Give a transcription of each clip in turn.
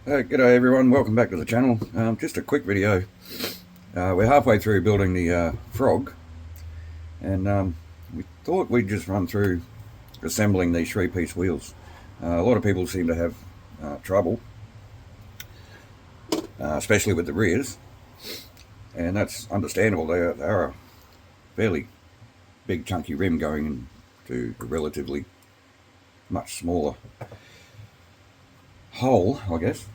G'day everyone, welcome back to the channel. Just a quick video. We're halfway through building the frog, and we thought we'd just run through assembling these three-piece wheels. A lot of people seem to have trouble, especially with the rears, and that's understandable. They are a fairly big chunky rim going into a relatively much smaller hole, I guess.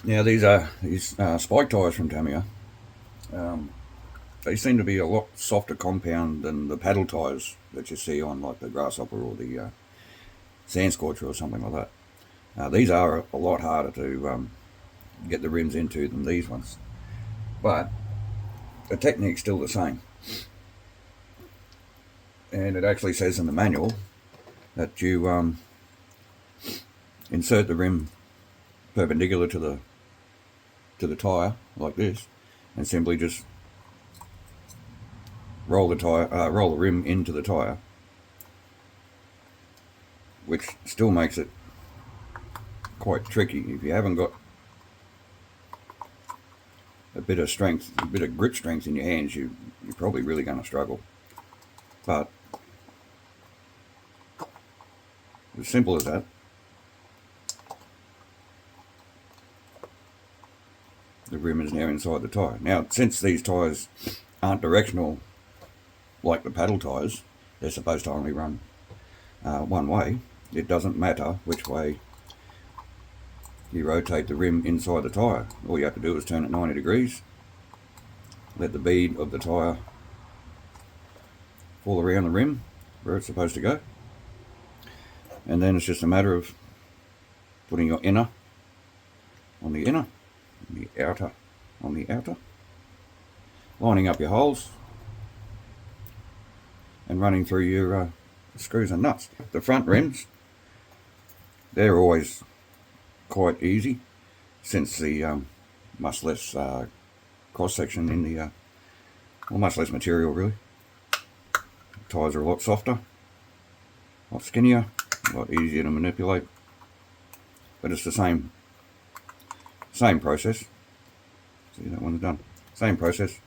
Now these spike tyres from Tamiya. They seem to be a lot softer compound than the paddle tyres that you see on like the Grasshopper or the Scorcher or something like that. These are a lot harder to get the rims into than these ones, but the technique's still the same. And it actually says in the manual that you insert the rim perpendicular to the tyre like this, and simply just roll the rim into the tyre, which still makes it quite tricky. If you haven't got a bit of strength, a bit of grip strength in your hands, you're probably really going to struggle. But as simple as that. The rim is now inside the tyre. Now, since these tyres aren't directional like the paddle tyres, they're supposed to only run one way. It doesn't matter which way you rotate the rim inside the tyre. All you have to do is turn it 90 degrees, let the bead of the tyre fall around the rim where it's supposed to go, and then it's just a matter of putting your inner on the inner, the outer on the outer, lining up your holes and running through your screws and nuts. The front rims, they're always quite easy since the much less cross section in the much less material really. The tyres are a lot softer, a lot skinnier, a lot easier to manipulate, but it's the same process. See, that one's done. Same process.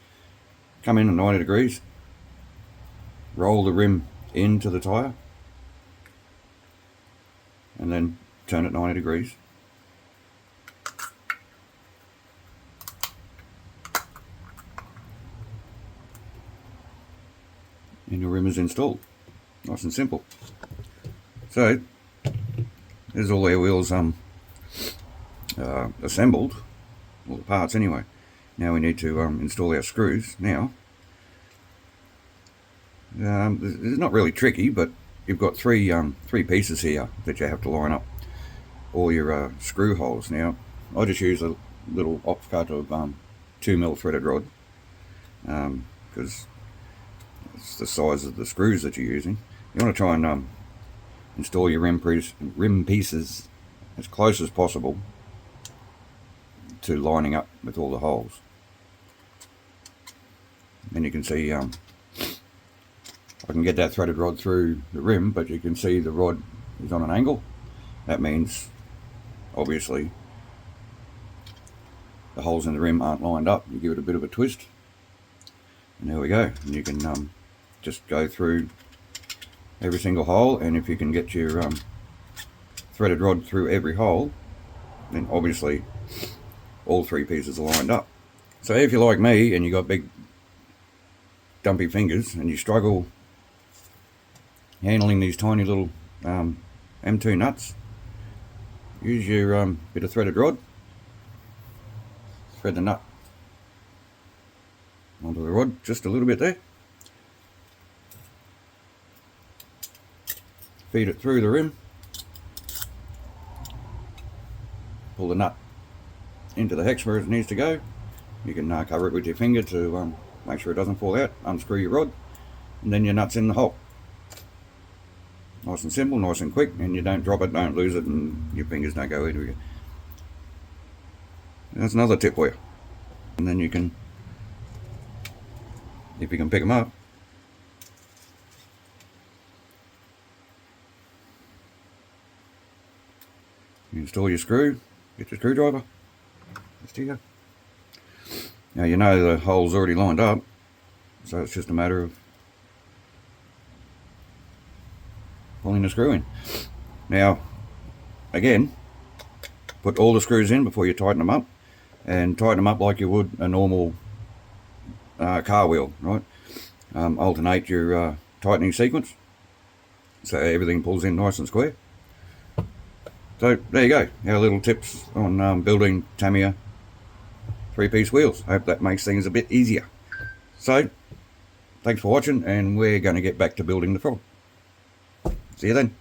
Come in at 90 degrees, roll the rim into the tyre, and then turn it 90 degrees. And your rim is installed. Nice and simple. So, there's all our wheels assembled, all the parts anyway. Now we need to install our screws. Now, it's not really tricky, but you've got three pieces here that you have to line up all your screw holes. Now, I just use a little offcut of 2mm threaded rod because it's the size of the screws that you're using. You want to try and install your rim pieces as close as possible to lining up with all the holes. Then you can see I can get that threaded rod through the rim, but you can see the rod is on an angle. That means obviously the holes in the rim aren't lined up. You give it a bit of a twist, and there we go. And you can just go through every single hole, and if you can get your threaded rod through every hole, then obviously all three pieces are lined up. So if you're like me and you got big dumpy fingers and you struggle handling these tiny little M2 nuts, use your bit of threaded rod, thread the nut onto the rod just a little bit there, feed it through the rim, pull the nut into the hex where it needs to go. You can cover it with your finger to make sure it doesn't fall out, unscrew your rod, and then your nut's in the hole. Nice and simple, nice and quick, and you don't drop it, don't lose it, and your fingers don't go into it. That's another tip for you. And then you can, if you can pick them up, you install your screw, Get your screwdriver. Just here. Now you know the hole's already lined up, so it's just a matter of pulling the screw in. Now, again, put all the screws in before you tighten them up, and tighten them up like you would a normal car wheel, right? Alternate your tightening sequence so everything pulls in nice and square. So there you go, our little tips on building Tamiya 3-piece wheels. Hope that makes things a bit easier. So thanks for watching, and we're going to get back to building the frog. See you then.